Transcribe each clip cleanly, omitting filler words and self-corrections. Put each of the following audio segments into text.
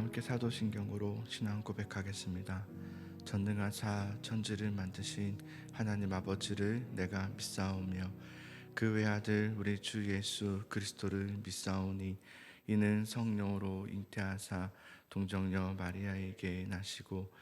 함께 사도신경으로 신앙 고백하겠습니다. 전능하사 천지를 만드신 하나님 아버지를 내가 믿사오며 그 외아들 우리 주 예수 그리스도를 믿사오니 이는 성령으로 잉태하사 동정녀 마리아에게 나시고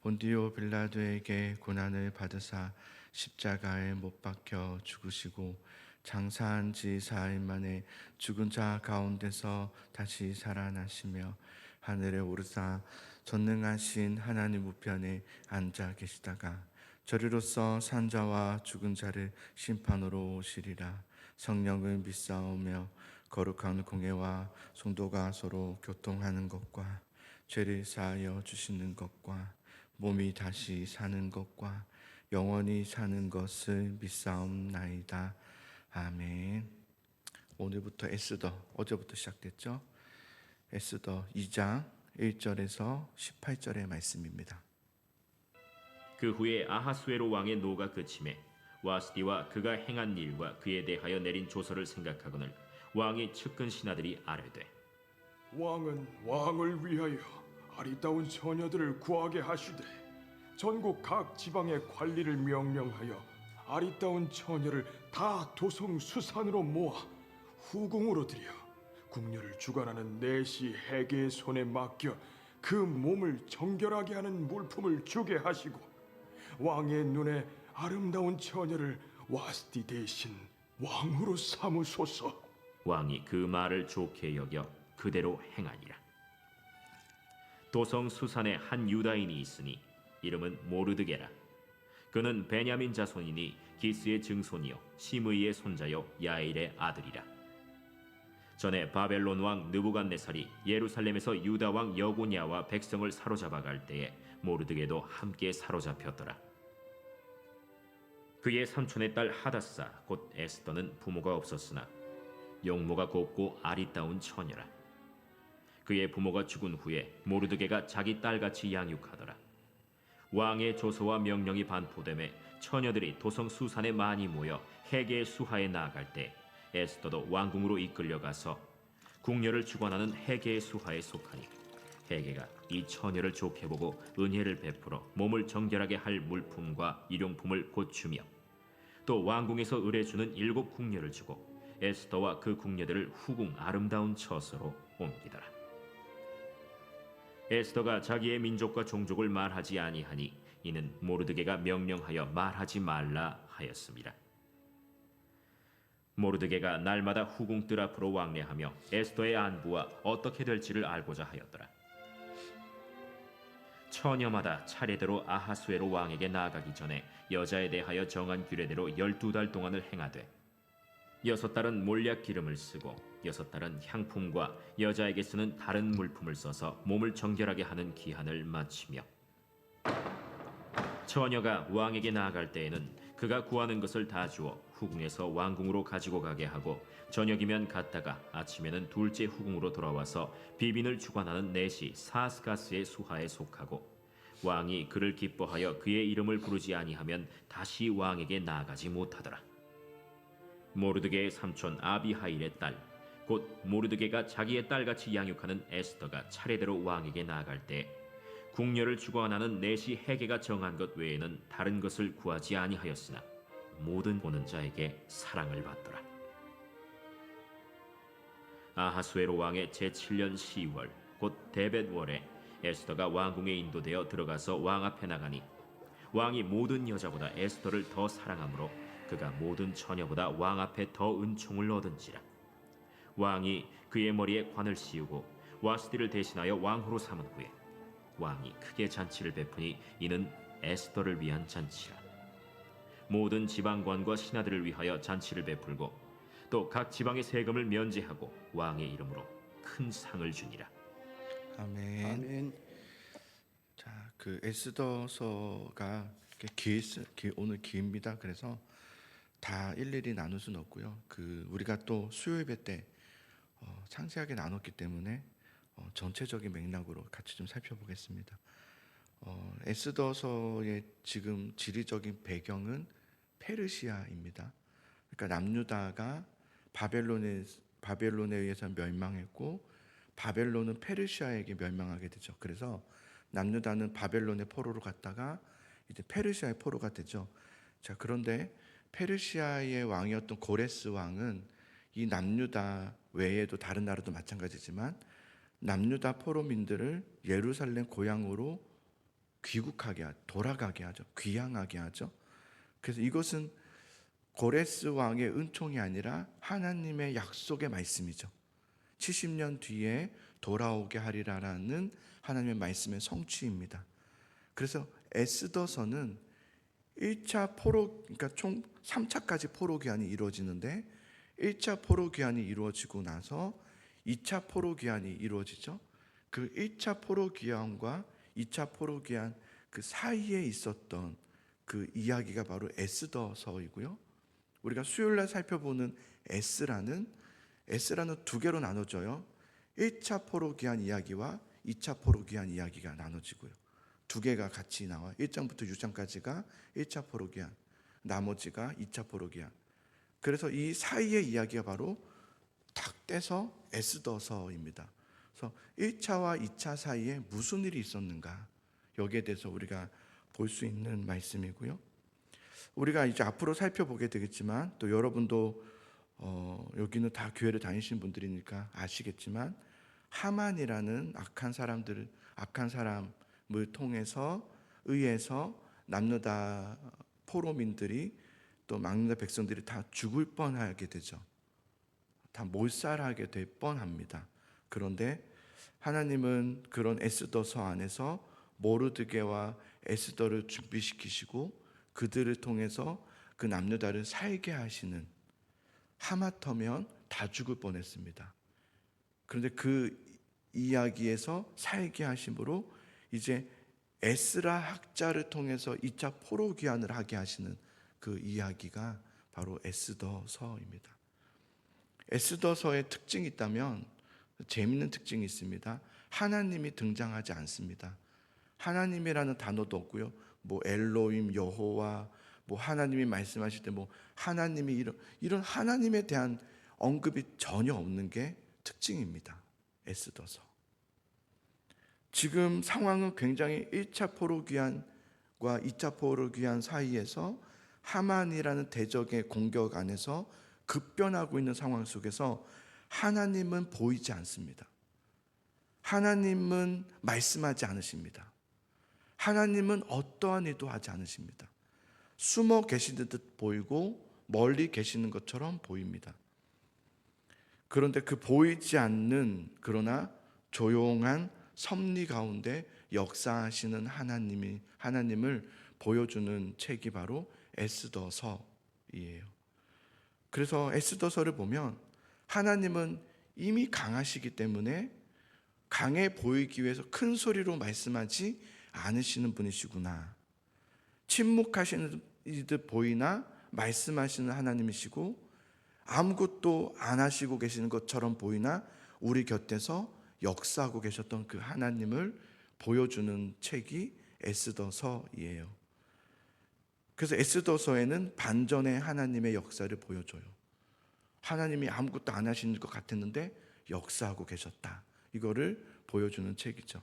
본디오 빌라도에게 고난을 받으사 십자가에 못 박혀 죽으시고 장사한 지 4일 만에 죽은 자 가운데서 다시 살아나시며 하늘에 오르사 전능하신 하나님 우편에 앉아 계시다가 저리로서 산자와 죽은 자를 심판으로 오시리라. 성령을 믿사오며 거룩한 공회와 성도가 서로 교통하는 것과 죄를 사하여 주시는 것과 몸이 다시 사는 것과 영원히 사는 것을 믿사옵나이다. 아멘. 오늘부터 에스더, 어제부터 시작됐죠? 에스더 2장 1절에서 18절의 말씀입니다. 그 후에 아하수에로 왕의 노가 그침에 와스디와 그가 행한 일과 그에 대하여 내린 조서를 생각하거늘 왕의 측근 신하들이 아뢰되 왕은 왕을 위하여 아리따운 처녀들을 구하게 하시되 전국 각 지방의 관리를 명령하여 아리따운 처녀를 다 도성 수산으로 모아 후궁으로 들여 궁녀를 주관하는 내시 해계의 손에 맡겨 그 몸을 정결하게 하는 물품을 주게 하시고 왕의 눈에 아름다운 처녀를 와스디 대신 왕으로 삼으소서. 왕이 그 말을 좋게 여겨 그대로 행하니라. 도성 수산에 한 유다인이 있으니 이름은 모르드게라. 그는 베냐민 자손이니 기스의 증손이요 시므이의 손자요 야일의 아들이라. 전에 바벨론 왕 느부갓네살이 예루살렘에서 유다 왕 여고냐와 백성을 사로잡아 갈 때에 모르드게도 함께 사로잡혔더라. 그의 삼촌의 딸 하다사 곧 에스더는 부모가 없었으나 용모가 곱고 아리따운 처녀라. 그의 부모가 죽은 후에 모르드게가 자기 딸같이 양육하더라. 왕의 조서와 명령이 반포됨에 처녀들이 도성 수산에 많이 모여 해계의 수하에 나아갈 때 에스더도 왕궁으로 이끌려가서 궁녀를 주관하는 해계의 수하에 속하니 해계가 이 처녀를 좋게 보고 은혜를 베풀어 몸을 정결하게 할 물품과 일용품을 곧 주며 또 왕궁에서 의뢰주는 7 궁녀를 주고 에스더와 그 궁녀들을 후궁 아름다운 처소로 옮기더라. 에스더가 자기의 민족과 종족을 말하지 아니하니 이는 모르드게가 명령하여 말하지 말라 하였습니다. 모르드게가 날마다 후궁 뜰 앞으로 왕래하며 에스더의 안부와 어떻게 될지를 알고자 하였더라. 처녀마다 차례대로 아하수에로 왕에게 나아가기 전에 여자에 대하여 정한 규례대로 12달 동안을 행하되 6달은 몰약 기름을 쓰고 6달은 향품과 여자에게 쓰는 다른 물품을 써서 몸을 정결하게 하는 기한을 마치며 처녀가 왕에게 나아갈 때에는 그가 구하는 것을 다 주어 후궁에서 왕궁으로 가지고 가게 하고 저녁이면 갔다가 아침에는 둘째 후궁으로 돌아와서 비빈을 주관하는 내시 사스가스의 수하에 속하고 왕이 그를 기뻐하여 그의 이름을 부르지 아니하면 다시 왕에게 나아가지 못하더라. 모르드게의 삼촌 아비하일의 딸 곧 모르드게가 자기의 딸같이 양육하는 에스더가 차례대로 왕에게 나아갈 때 궁녀를 주관하는 내시 해계가 정한 것 외에는 다른 것을 구하지 아니하였으나 모든 보는 자에게 사랑을 받더라. 아하수에로 왕의 제7년 10월 곧 데벳월에 에스더가 왕궁에 인도되어 들어가서 왕 앞에 나가니 왕이 모든 여자보다 에스더를 더 사랑하므로 그가 모든 처녀보다 왕 앞에 더 은총을 얻은지라. 왕이 그의 머리에 관을 씌우고 와스디를 대신하여 왕후로 삼은 후에 왕이 크게 잔치를 베푸니 이는 에스더를 위한 잔치라. 모든 지방관과 신하들을 위하여 잔치를 베풀고 또 각 지방의 세금을 면제하고 왕의 이름으로 큰 상을 주니라. 아멘. 아멘. 자, 그 에스더서가 오늘 기입니다. 그래서 다 일일이 나눌 수는 없고요. 우리가 또 수요 예배 때 상세하게 나눴기 때문에 전체적인 맥락으로 같이 좀 살펴보겠습니다. 에스더서의 지금 지리적인 배경은 페르시아입니다. 그러니까 남유다가 바벨론에 의해서 멸망했고 바벨론은 페르시아에게 멸망하게 되죠. 그래서 남유다는 바벨론의 포로로 갔다가 이제 페르시아의 포로가 되죠. 자, 그런데 페르시아의 왕이었던 고레스 왕은 이 남유다 외에도 다른 나라도 마찬가지지만 남유다 포로민들을 예루살렘 고향으로 돌아가게 하죠. 귀향하게 하죠. 그래서 이것은 고레스 왕의 은총이 아니라 하나님의 약속의 말씀이죠. 70년 뒤에 돌아오게 하리라라는 하나님의 말씀의 성취입니다. 그래서 에스더서는 1차 포로, 그러니까 총 3차까지 포로 귀환이 이루어지는데 1차 포로 귀환이 이루어지고 나서 2차 포로 귀환이 이루어지죠. 그 1차 포로 귀환과 2차 포로 귀환 그 사이에 있었던 그 이야기가 바로 에스더서이고요. 우리가 수요일 날 살펴보는 에스라는 두 개로 나눠져요. 1차 포로 귀환 이야기와 2차 포로 귀환 이야기가 나눠지고요. 두 개가 같이 나와. 1장부터 6장까지가 1차 포로 귀환, 나머지가 2차 포로 귀환. 그래서 이 사이의 이야기가 바로 탁 떼서 에스더서입니다. 그래서 1차와 2차 사이에 무슨 일이 있었는가? 여기에 대해서 우리가 볼 수 있는 말씀이고요. 우리가 이제 앞으로 살펴보게 되겠지만 또 여러분도 여기는 다 교회를 다니신 분들이니까 아시겠지만 하만이라는 악한 사람을 의해서 남유다 포로민들이 또 남유다 백성들이 다 죽을 뻔하게 되죠. 다 몰살하게 될 뻔합니다. 그런데 하나님은 그런 에스더서 안에서 모르드게와 에스더를 준비시키시고 그들을 통해서 그 남유다를 살게 하시는, 하마터면 다 죽을 뻔했습니다. 그런데 그 이야기에서 살게 하심으로 이제 에스라 학자를 통해서 2차 포로 귀환을 하게 하시는 그 이야기가 바로 에스더서입니다. 에스더서의 특징이 있다면 재미있는 특징이 있습니다. 하나님이 등장하지 않습니다. 하나님이라는 단어도 없고요. 뭐 엘로임, 여호와, 뭐 하나님이 말씀하실 때 뭐 하나님이 이런 하나님에 대한 언급이 전혀 없는 게 특징입니다. 에스더서. 지금 상황은 굉장히 1차 포로 귀환과 2차 포로 귀환 사이에서 하만이라는 대적의 공격 안에서 급변하고 있는 상황 속에서 하나님은 보이지 않습니다. 하나님은 말씀하지 않으십니다. 하나님은 어떠한 일도 하지 않으십니다. 숨어 계시는 듯 보이고 멀리 계시는 것처럼 보입니다. 그런데 그 보이지 않는 그러나 조용한 섭리 가운데 역사하시는 하나님을 보여주는 책이 바로 에스더서이에요. 그래서 에스더서를 보면 하나님은 이미 강하시기 때문에 강해 보이기 위해서 큰 소리로 말씀하지 않으시는 분이시구나. 침묵하시는 듯 보이나 말씀하시는 하나님이시고 아무것도 안 하시고 계시는 것처럼 보이나 우리 곁에서 역사하고 계셨던 그 하나님을 보여주는 책이 에스더서이에요. 그래서 에스더서에는 반전의 하나님의 역사를 보여줘요. 하나님이 아무것도 안 하시는 것 같았는데 역사하고 계셨다. 이거를 보여주는 책이죠.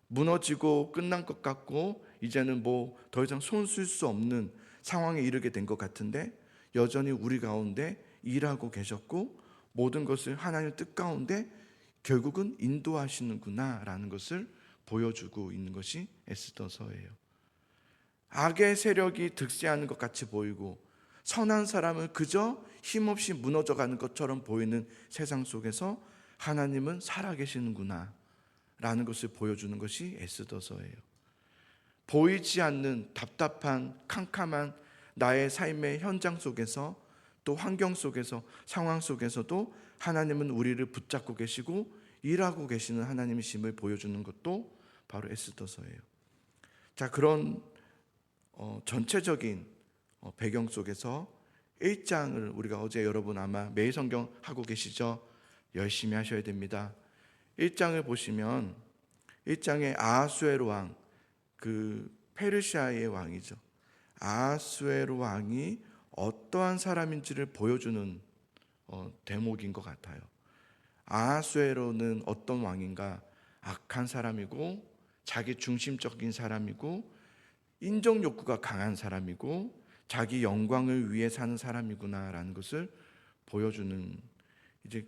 무너지고 끝난 것 같고 이제는 뭐 더 이상 손 쓸 수 없는 상황에 이르게 된 것 같은데 여전히 우리 가운데 일하고 계셨고 모든 것을 하나님의 뜻 가운데 결국은 인도하시는구나라는 것을 보여주고 있는 것이 에스더서예요. 악의 세력이 득세하는 것 같이 보이고 선한 사람은 그저 힘없이 무너져가는 것처럼 보이는 세상 속에서 하나님은 살아계시는구나 라는 것을 보여주는 것이 에스더서예요. 보이지 않는 답답한 캄캄한 나의 삶의 현장 속에서 또 환경 속에서 상황 속에서도 하나님은 우리를 붙잡고 계시고 일하고 계시는 하나님이심을 보여주는 것도 바로 에스더서예요. 자, 그런 전체적인 배경 속에서 1장을 우리가 어제 여러분 아마 매일 성경 하고 계시죠? 열심히 하셔야 됩니다. 1장을 보시면 1장에 아하수에로 왕, 그 페르시아의 왕이죠. 아하수에로 왕이 어떠한 사람인지를 보여주는 대목인 것 같아요. 아하수에로는 어떤 왕인가? 악한 사람이고 자기 중심적인 사람이고 인정 욕구가 강한 사람이고 자기 영광을 위해 사는 사람이구나라는 것을 보여주는 이제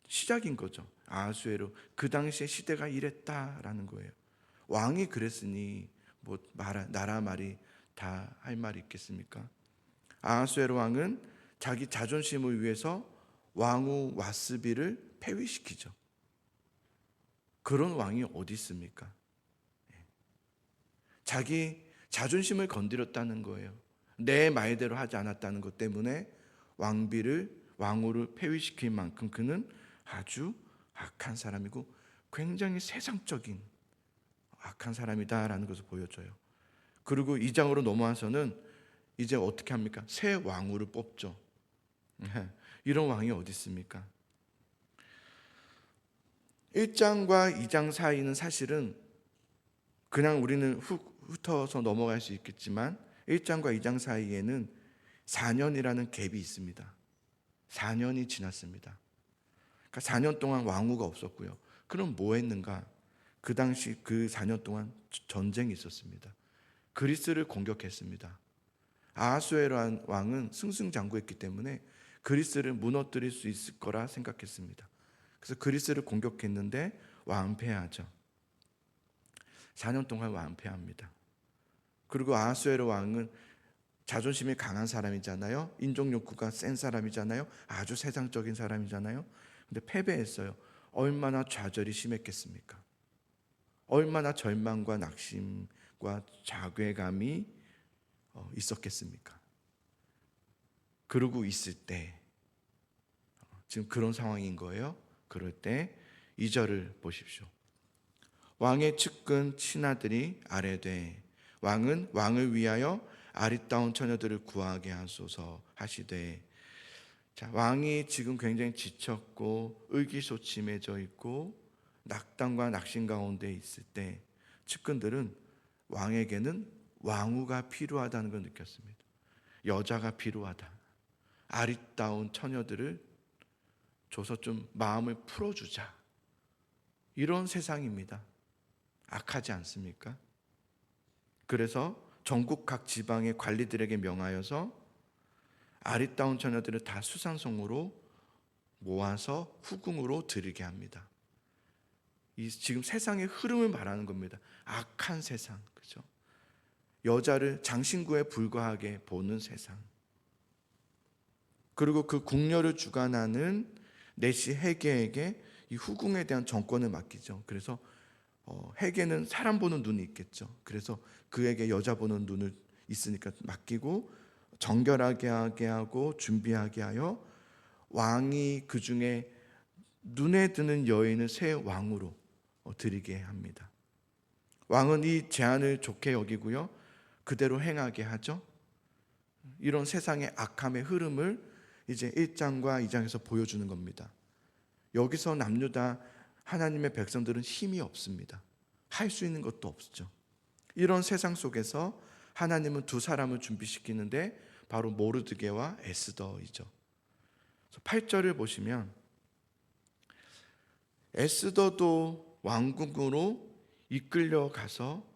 시작인 거죠. 아하수에로 그 당시에 시대가 이랬다라는 거예요. 왕이 그랬으니 뭐 나라 말이 다 할 말이 있겠습니까? 아하수에로 왕은 자기 자존심을 위해서 왕후 왓스비를 폐위시키죠. 그런 왕이 어디 있습니까? 자기 자존심을 건드렸다는 거예요. 내 말대로 하지 않았다는 것 때문에 왕후를 폐위시킨 만큼 그는 아주 악한 사람이고 굉장히 세상적인 악한 사람이다라는 것을 보여줘요. 그리고 2장으로 넘어와서는 이제 어떻게 합니까? 새 왕후를 뽑죠. 이런 왕이 어디 있습니까? 1장과 2장 사이는 사실은 그냥 우리는 훑어서 넘어갈 수 있겠지만 1장과 2장 사이에는 4년이라는 갭이 있습니다. 4년이 지났습니다. 그러니까 4년 동안 왕후가 없었고요. 그럼 뭐 했는가? 그 당시 그 4년 동안 전쟁이 있었습니다. 그리스를 공격했습니다. 아하수에로 왕은 승승장구했기 때문에 그리스를 무너뜨릴 수 있을 거라 생각했습니다. 그래서 그리스를 공격했는데 완패하죠. 4년 동안 완패합니다. 그리고 아하수에로 왕은 자존심이 강한 사람이잖아요. 인종 욕구가 센 사람이잖아요. 아주 세상적인 사람이잖아요. 근데 패배했어요. 얼마나 좌절이 심했겠습니까? 얼마나 절망과 낙심과 자괴감이 있었겠습니까? 그러고 있을 때 지금 그런 상황인 거예요. 그럴 때 2절을 보십시오. 왕의 측근 친아들이 아뢰되 왕은 왕을 위하여 아리따운 처녀들을 구하게 하소서 하시되. 자, 왕이 지금 굉장히 지쳤고 의기소침해져 있고 낙담과 낙심 가운데 있을 때 측근들은 왕에게는 왕후가 필요하다는 걸 느꼈습니다. 여자가 필요하다. 아리따운 처녀들을 줘서 좀 마음을 풀어주자. 이런 세상입니다. 악하지 않습니까? 그래서 전국 각 지방의 관리들에게 명하여서 아리따운 처녀들을 다 수산성으로 모아서 후궁으로 드리게 합니다. 이 지금 세상의 흐름을 말하는 겁니다. 악한 세상, 그죠? 여자를 장신구에 불과하게 보는 세상. 그리고 그 궁녀를 주관하는 내시 헤게에게 이 후궁에 대한 정권을 맡기죠. 그래서 헤게는 사람 보는 눈이 있겠죠. 그래서 그에게 여자 보는 눈을 있으니까 맡기고 정결하게 하게 하고 준비하게 하여 왕이 그 중에 눈에 드는 여인을 새 왕으로 드리게 합니다. 왕은 이 제안을 좋게 여기고요. 그대로 행하게 하죠. 이런 세상의 악함의 흐름을 이제 1장과 2장에서 보여주는 겁니다. 여기서 남유다 하나님의 백성들은 힘이 없습니다. 할 수 있는 것도 없죠. 이런 세상 속에서 하나님은 두 사람을 준비시키는데 바로 모르드게와 에스더이죠. 8절을 보시면 에스더도 왕궁으로 이끌려 가서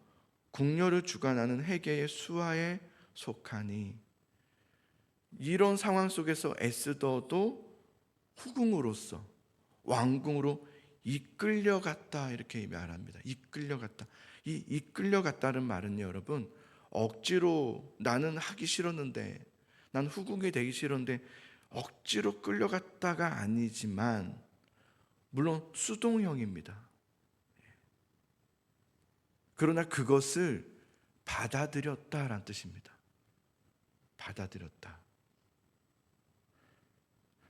궁녀를 주관하는 헤게의 수하에 속하니. 이런 상황 속에서 에스더도 후궁으로서 왕궁으로 이끌려갔다 이렇게 말합니다. 이끌려갔다. 이 이끌려갔다는 말은요, 여러분, 억지로 나는 하기 싫었는데, 난 후궁이 되기 싫었는데 억지로 끌려갔다가 아니지만 물론 수동형입니다. 그러나 그것을 받아들였다라는 뜻입니다. 받아들였다.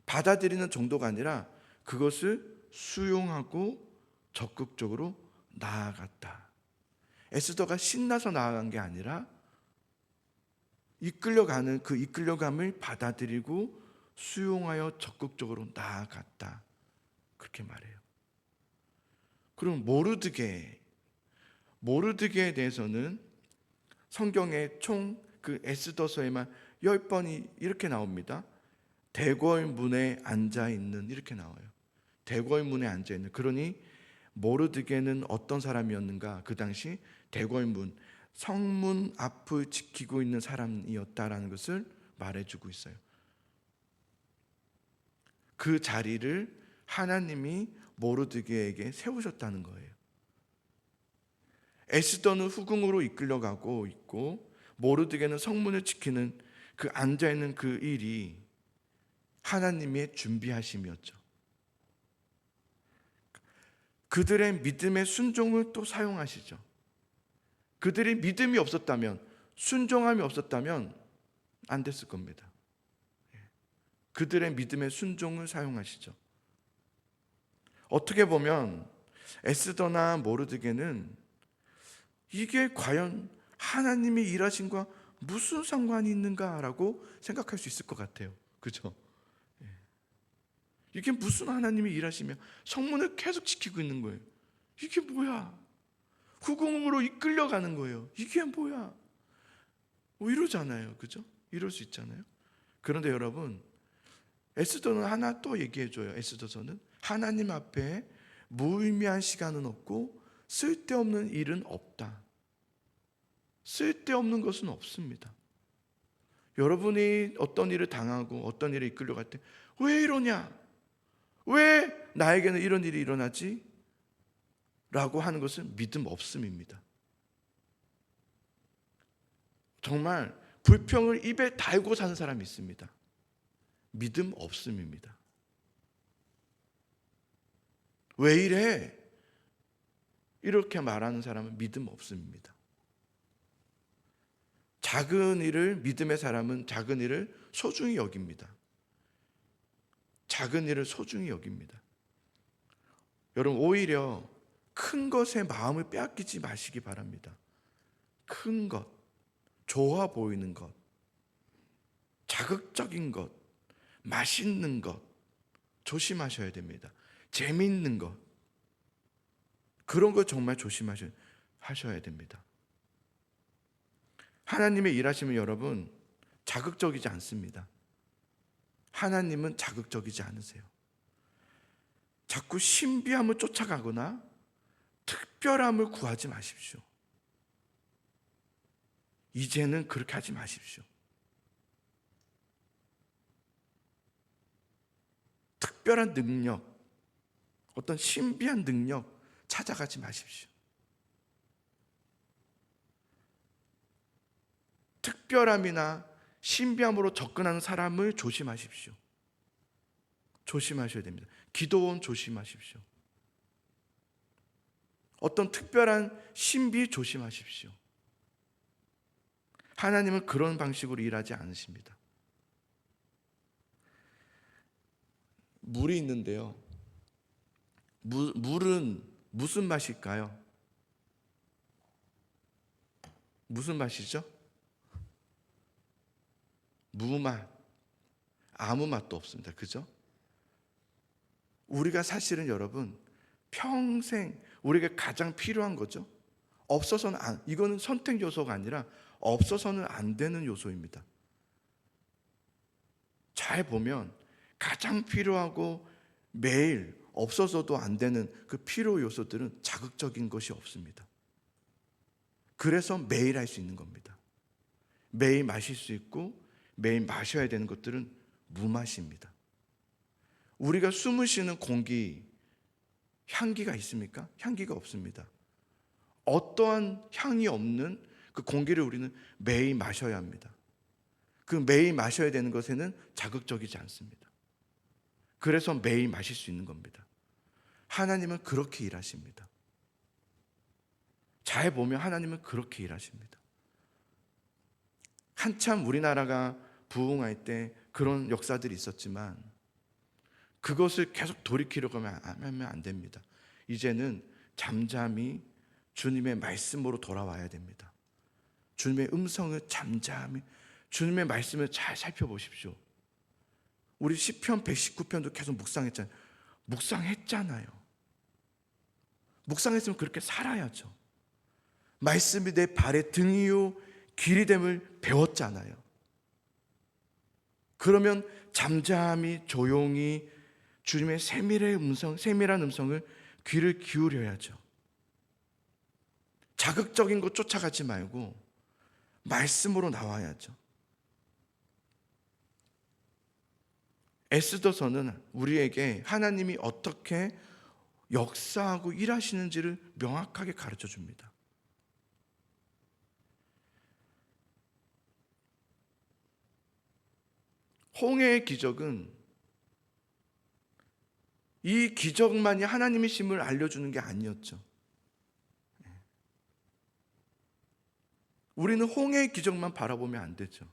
받아들이는 정도가 아니라 그것을 수용하고 적극적으로 나아갔다. 에스더가 신나서 나아간 게 아니라 이끌려가는 그 이끌려감을 받아들이고 수용하여 적극적으로 나아갔다. 그렇게 말해요. 그럼 모르드게에 대해서는 성경에 총 그 에스더서에만 10번이 이렇게 나옵니다. 대궐 문에 앉아 있는 이렇게 나와요. 대궐 문에 앉아 있는. 그러니 모르드게는 어떤 사람이었는가? 그 당시 대궐 문, 성문 앞을 지키고 있는 사람이었다라는 것을 말해주고 있어요. 그 자리를 하나님이 모르드게에게 세우셨다는 거예요. 에스더는 후궁으로 이끌려가고 있고 모르드게는 성문을 지키는 그 앉아있는 그 일이 하나님의 준비하심이었죠. 그들의 믿음의 순종을 또 사용하시죠. 그들이 믿음이 없었다면, 순종함이 없었다면 안 됐을 겁니다. 그들의 믿음의 순종을 사용하시죠. 어떻게 보면 에스더나 모르드게는 이게 과연 하나님의 일하심과 무슨 상관이 있는가라고 생각할 수 있을 것 같아요. 그죠? 이게 무슨 하나님이 일하시며 성문을 계속 지키고 있는 거예요. 이게 뭐야? 후궁으로 이끌려가는 거예요. 이게 뭐야? 뭐 이러잖아요. 그죠? 이럴 수 있잖아요. 그런데 여러분, 에스더는 하나 또 얘기해줘요. 에스더서는 하나님 앞에 무의미한 시간은 없고 쓸데없는 일은 없다. 쓸데없는 것은 없습니다. 여러분이 어떤 일을 당하고 어떤 일에 이끌려갈 때 왜 이러냐? 왜 나에게는 이런 일이 일어나지? 라고 하는 것은 믿음 없음입니다. 정말 불평을 입에 달고 사는 사람이 있습니다. 믿음 없음입니다. 왜 이래? 이렇게 말하는 사람은 믿음 없음입니다. 작은 일을, 믿음의 사람은 작은 일을 소중히 여깁니다. 작은 일을 소중히 여깁니다. 여러분, 오히려 큰 것에 마음을 빼앗기지 마시기 바랍니다. 큰 것, 좋아 보이는 것, 자극적인 것, 맛있는 것 조심하셔야 됩니다. 재미있는 것, 그런 거 정말 조심하셔야 됩니다. 하나님의 일하심은 여러분 자극적이지 않습니다. 하나님은 자극적이지 않으세요. 자꾸 신비함을 쫓아가거나 특별함을 구하지 마십시오. 이제는 그렇게 하지 마십시오. 특별한 능력, 어떤 신비한 능력 찾아가지 마십시오. 특별함이나 신비함으로 접근하는 사람을 조심하십시오. 조심하셔야 됩니다. 기도원 조심하십시오. 어떤 특별한 신비 조심하십시오. 하나님은 그런 방식으로 일하지 않으십니다. 물이 있는데요. 물은 무슨 맛일까요? 무슨 맛이죠? 무맛. 아무 맛도 없습니다. 그죠? 우리가 사실은 여러분 평생 우리에게 가장 필요한 거죠. 없어서는 이거는 선택 요소가 아니라 없어서는 안 되는 요소입니다. 잘 보면 가장 필요하고 매일 없어서도 안 되는 그 필요 요소들은 자극적인 것이 없습니다. 그래서 매일 할 수 있는 겁니다. 매일 마실 수 있고 매일 마셔야 되는 것들은 무맛입니다. 우리가 숨을 쉬는 공기, 향기가 있습니까? 향기가 없습니다. 어떠한 향이 없는 그 공기를 우리는 매일 마셔야 합니다. 그 매일 마셔야 되는 것에는 자극적이지 않습니다. 그래서 매일 마실 수 있는 겁니다. 하나님은 그렇게 일하십니다. 잘 보면 하나님은 그렇게 일하십니다. 한참 우리나라가 부흥할 때 그런 역사들이 있었지만 그것을 계속 돌이키려고 하면 안 됩니다. 이제는 잠잠히 주님의 말씀으로 돌아와야 됩니다. 주님의 음성을 잠잠히, 주님의 말씀을 잘 살펴보십시오. 우리 시편 119편도 계속 묵상했잖아요. 묵상했으면 그렇게 살아야죠. 말씀이 내 발의 등이요 길이 됨을 배웠잖아요. 그러면 잠잠히 조용히 주님의 세밀한 음성을 귀를 기울여야죠. 자극적인 것 쫓아가지 말고 말씀으로 나와야죠. 에스더서는 우리에게 하나님이 어떻게 역사하고 일하시는지를 명확하게 가르쳐 줍니다. 홍해의 기적은 이 기적만이 하나님의 심을 알려주는 게 아니었죠. 우리는 홍해의 기적만 바라보면 안 되죠.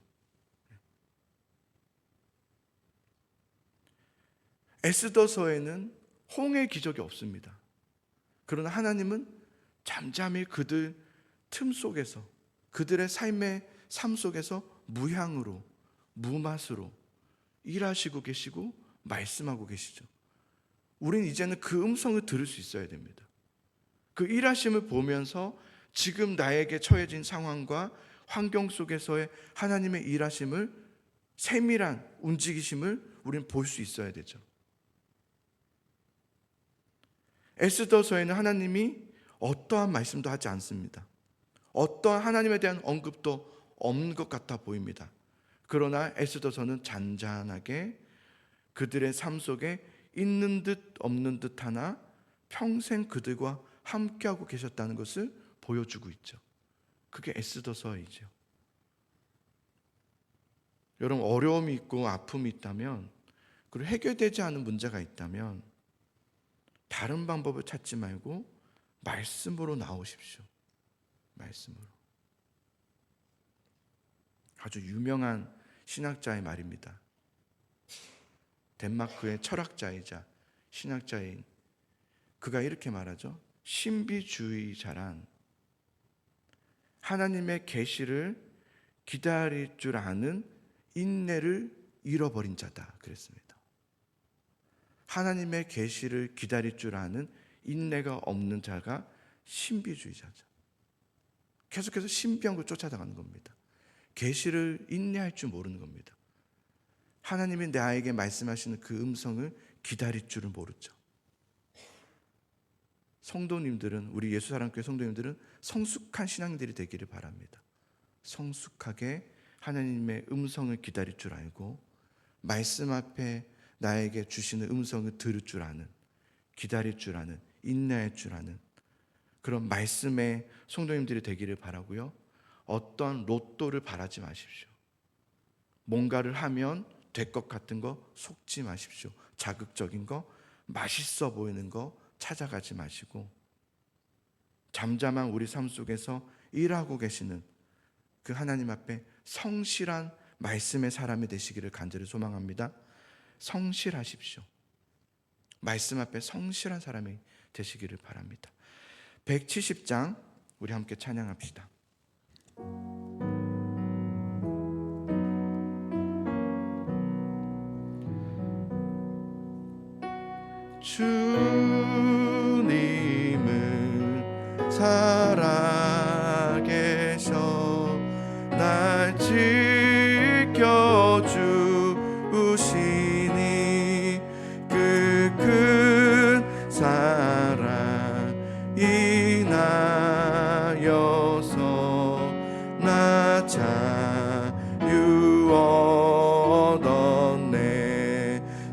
에스더서에는 홍해의 기적이 없습니다. 그러나 하나님은 잠잠히 그들 틈 속에서, 그들의 삶 속에서 무향으로, 무맛으로 일하시고 계시고 말씀하고 계시죠. 우리는 이제는 그 음성을 들을 수 있어야 됩니다. 그 일하심을 보면서 지금 나에게 처해진 상황과 환경 속에서의 하나님의 일하심을, 세밀한 움직이심을 우리는 볼 수 있어야 되죠. 에스더서에는 하나님이 어떠한 말씀도 하지 않습니다. 어떠한 하나님에 대한 언급도 없는 것 같아 보입니다. 그러나 에스더서는 잔잔하게 그들의 삶 속에 있는 듯 없는 듯 하나 평생 그들과 함께하고 계셨다는 것을 보여주고 있죠. 그게 에스더서이죠. 여러분, 어려움이 있고 아픔이 있다면, 그리고 해결되지 않은 문제가 있다면 다른 방법을 찾지 말고 말씀으로 나오십시오. 말씀으로. 아주 유명한 신학자의 말입니다. 덴마크의 철학자이자 신학자인 그가 이렇게 말하죠. 신비주의자란 하나님의 계시를 기다릴 줄 아는 인내를 잃어버린 자다 그랬습니다. 하나님의 계시를 기다릴 줄 아는 인내가 없는 자가 신비주의자죠. 계속해서 신비한 걸 쫓아다가는 겁니다. 계시를 인내할 줄 모르는 겁니다. 하나님이 나에게 말씀하시는 그 음성을 기다릴 줄을 모르죠. 성도님들은, 우리 예수사랑교회 성도님들은 성숙한 신앙인들이 되기를 바랍니다. 성숙하게 하나님의 음성을 기다릴 줄 알고 말씀 앞에 나에게 주시는 음성을 들을 줄 아는, 기다릴 줄 아는, 인내할 줄 아는 그런 말씀의 성도님들이 되기를 바라고요. 어떤 로또를 바라지 마십시오. 뭔가를 하면 될 것 같은 거 속지 마십시오. 자극적인 거, 맛있어 보이는 거 찾아가지 마시고 잠잠한 우리 삶 속에서 일하고 계시는 그 하나님 앞에 성실한 말씀의 사람이 되시기를 간절히 소망합니다. 성실하십시오. 말씀 앞에 성실한 사람이 되시기를 바랍니다. 170장 우리 함께 찬양합시다. 주님을 살아계셔 날 지켜주시니 그 큰 사랑 인하여서 나 자유 얻었네.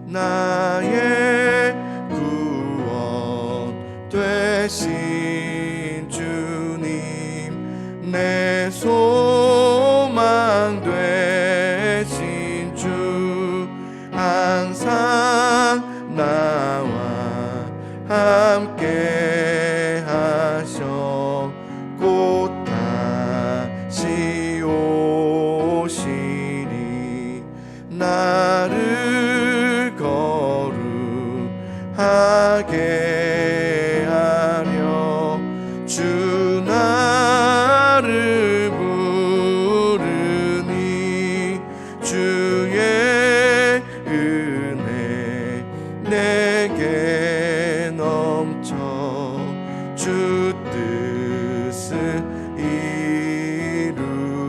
나의 구원 되신 주님, 내 소망 되신 주, 항상 나와 함께 하셔 곧 다시 오시리. 나를 거룩하게 하려 주 나를 부르니 주의 은혜 내게 넘쳐 주 뜻을 이루리.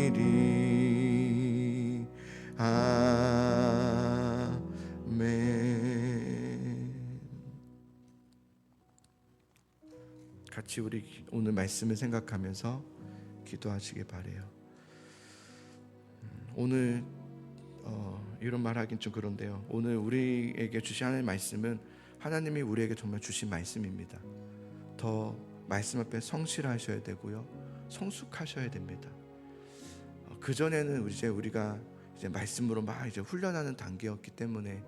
되리니 아멘. 같이 우리 오늘 말씀을 생각하면서 기도하시길 바래요. 오늘 이런 말하긴 좀 그런데요. 오늘 우리에게 주신 하나님의 말씀은 하나님이 우리에게 정말 주신 말씀입니다. 더 말씀 앞에 성실하셔야 되고요, 성숙하셔야 됩니다. 그 전에는 이제 우리가 이제 말씀으로 막 이제 훈련하는 단계였기 때문에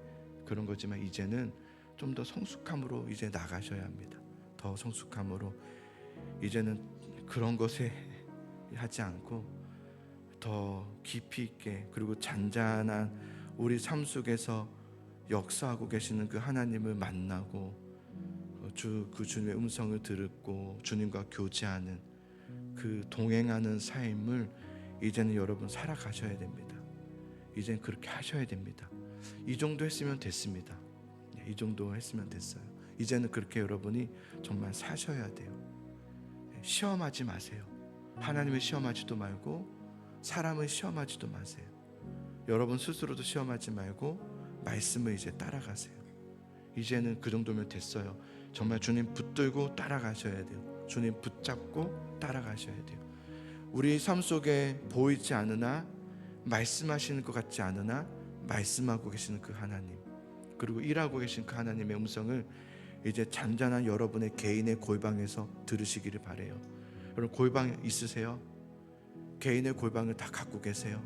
그런 거지만 이제는 좀 더 성숙함으로 이제 나가셔야 합니다. 더 성숙함으로 이제는 그런 것에 하지 않고 더 깊이 있게, 그리고 잔잔한 우리 삶 속에서 역사하고 계시는 그 하나님을 만나고 그 주님의 음성을 듣고 주님과 교제하는 그 동행하는 삶을 이제는 여러분 살아가셔야 됩니다. 이제는 그렇게 하셔야 됩니다. 이 정도 했으면 됐습니다. 이 정도 했으면 됐어요. 이제는 그렇게 여러분이 정말 사셔야 돼요. 시험하지 마세요. 하나님을 시험하지도 말고 사람을 시험하지도 마세요. 여러분 스스로도 시험하지 말고 말씀을 이제 따라가세요. 이제는 그 정도면 됐어요. 정말 주님 붙들고 따라가셔야 돼요. 주님 붙잡고 따라가셔야 돼요. 우리 삶 속에 보이지 않으나 말씀하시는 것 같지 않으나 말씀하고 계시는 그 하나님, 그리고 일하고 계신 그 하나님의 음성을 이제 잔잔한 여러분의 개인의 골방에서 들으시기를 바래요. 여러분 골방 있으세요? 개인의 골방을 다 갖고 계세요?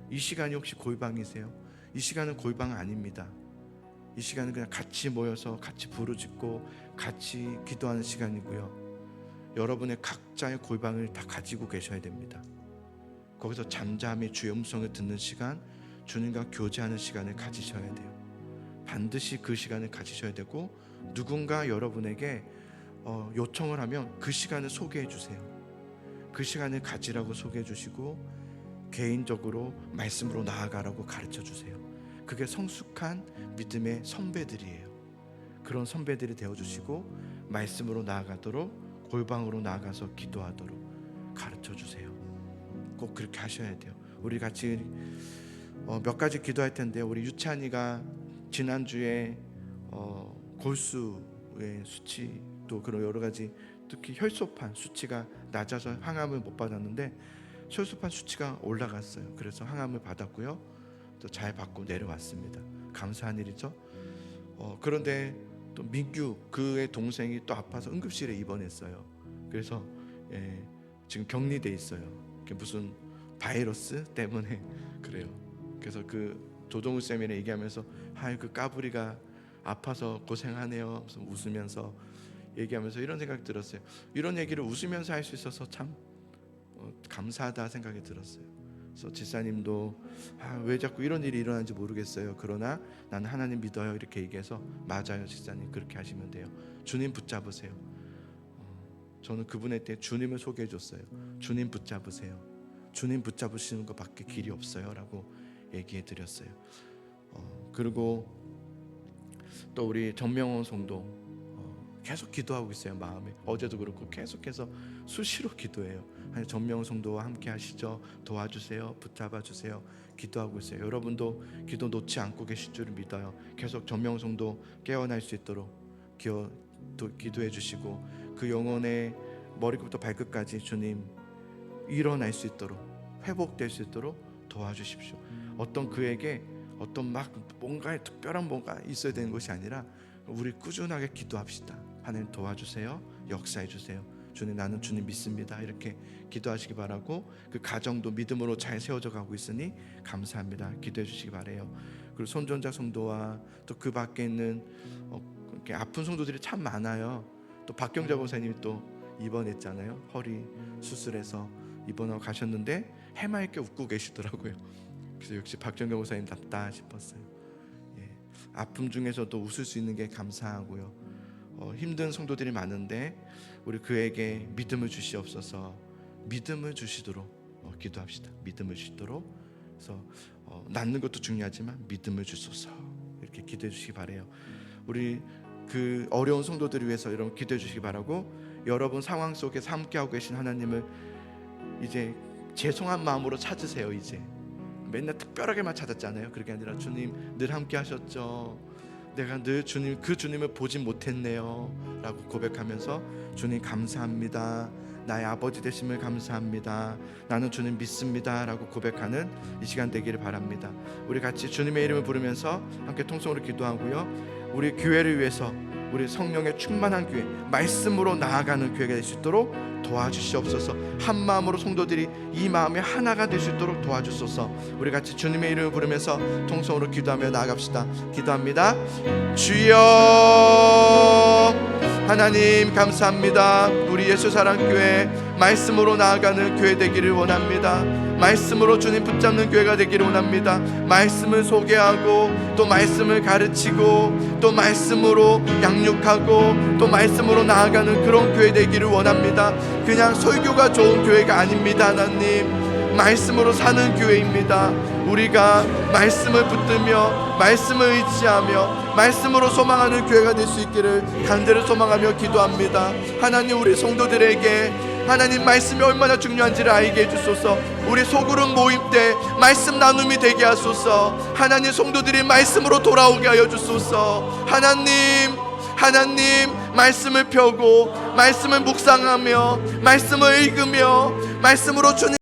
이 시간이 혹시 골방이세요? 이 시간은 골방 아닙니다. 이 시간은 그냥 같이 모여서 같이 부르짖고 같이 기도하는 시간이고요. 여러분의 각자의 골방을 다 가지고 계셔야 됩니다. 거기서 잠잠히 주의 음성을 듣는 시간, 주님과 교제하는 시간을 가지셔야 돼요. 반드시 그 시간을 가지셔야 되고, 누군가 여러분에게 요청을 하면 그 시간을 소개해 주세요. 그 시간을 가지라고 소개해 주시고 개인적으로 말씀으로 나아가라고 가르쳐 주세요. 그게 성숙한 믿음의 선배들이에요. 그런 선배들이 되어주시고 말씀으로 나아가도록, 골방으로 나아가서 기도하도록 가르쳐 주세요. 꼭 그렇게 하셔야 돼요. 우리 같이 몇 가지 기도할 텐데, 우리 유찬이가 지난주에 골수의 수치, 또 그런 여러 가지, 특히 혈소판 수치가 낮아서 항암을 못 받았는데 혈소판 수치가 올라갔어요. 그래서 항암을 받았고요, 또 잘 받고 내려왔습니다. 감사한 일이죠. 그런데 또 민규, 그의 동생이 또 아파서 응급실에 입원했어요. 그래서 지금 격리돼 있어요. 무슨 바이러스 때문에 그래요. 그래서 그 조동우 쌤이랑 얘기하면서 그 까불이가 아파서 고생하네요. 웃으면서 얘기하면서 이런 생각이 들었어요. 이런 얘기를 웃으면서 할 수 있어서 참 감사하다 생각이 들었어요. 그래서 지사님도 왜 자꾸 이런 일이 일어나는지 모르겠어요. 그러나 나는 하나님 믿어요. 이렇게 얘기해서 맞아요, 지사님. 그렇게 하시면 돼요. 주님 붙잡으세요. 저는 그분에 대해 주님을 소개해 줬어요. 주님 붙잡으세요. 주님 붙잡으시는 것밖에 길이 없어요 라고 얘기해 드렸어요. 그리고 또 우리 정명원 성도 계속 기도하고 있어요. 마음에 어제도 그렇고 계속해서 수시로 기도해요. 정명원 성도와 함께 하시죠. 도와주세요. 붙잡아 주세요. 기도하고 있어요. 여러분도 기도 놓지 않고 계실 줄 믿어요. 계속 정명원 성도 깨어날 수 있도록 기도해 주시고, 그 영혼의 머리부터 발끝까지 주님 일어날 수 있도록, 회복될 수 있도록 도와주십시오. 어떤 그에게 어떤 막 뭔가에 특별한 뭔가 있어야 되는 것이 아니라 우리 꾸준하게 기도합시다. 하나님 도와주세요. 역사해 주세요. 주님, 나는 주님 믿습니다. 이렇게 기도하시기 바라고, 그 가정도 믿음으로 잘 세워져 가고 있으니 감사합니다. 기도해 주시기 바래요. 그리고 손전자 성도와 또 그 밖에 있는 이렇게 아픈 성도들이 참 많아요. 또 박경자 목사님이 또 입원했잖아요. 허리 수술해서 입원하고 가셨는데 해맑게 웃고 계시더라고요. 그래서 역시 박정경 목사님답다 싶었어요. 아픔 중에서도 웃을 수 있는 게 감사하고요. 힘든 성도들이 많은데 우리 그에게 믿음을 주시옵소서. 믿음을 주시도록 기도합시다. 믿음을 주시도록. 그래서 낫는 것도 중요하지만 믿음을 주소서, 이렇게 기도해 주시기 바래요. 우리 그 어려운 성도들을 위해서 여러분 기도해 주시기 바라고, 여러분 상황 속에서 함께하고 계신 하나님을 이제 죄송한 마음으로 찾으세요. 이제 맨날 특별하게만 찾았잖아요. 그게 아니라 주님 늘 함께 하셨죠. 내가 늘 주님, 그 주님을 보진 못했네요 라고 고백하면서 주님 감사합니다, 나의 아버지 되심을 감사합니다, 나는 주님 믿습니다 라고 고백하는 이 시간 되기를 바랍니다. 우리 같이 주님의 이름을 부르면서 함께 통성으로 기도하고요, 우리 교회를 위해서, 우리 성령의 충만한 교회, 말씀으로 나아가는 교회가 될 수 있도록 도와주시옵소서. 한 마음으로 성도들이 이 마음에 하나가 될 수 있도록 도와주소서. 우리 같이 주님의 이름을 부르면서 통성으로 기도하며 나아갑시다. 기도합니다. 주여 하나님 감사합니다. 우리 예수사랑교회 말씀으로 나아가는 교회 되기를 원합니다. 말씀으로 주님 붙잡는 교회가 되기를 원합니다. 말씀을 소개하고 또 말씀을 가르치고 또 말씀으로 양육하고 또 말씀으로 나아가는 그런 교회 되기를 원합니다. 그냥 설교가 좋은 교회가 아닙니다. 하나님, 말씀으로 사는 교회입니다. 우리가 말씀을 붙들며 말씀을 의지하며 말씀으로 소망하는 교회가 될 수 있기를 간절히 소망하며 기도합니다. 하나님, 우리 성도들에게 하나님 말씀이 얼마나 중요한지를 알게 해주소서. 우리 소그룹 모임 때 말씀 나눔이 되게 하소서. 하나님, 성도들이 말씀으로 돌아오게 하여 주소서. 하나님 말씀을 펴고 말씀을 묵상하며 말씀을 읽으며 말씀으로 주님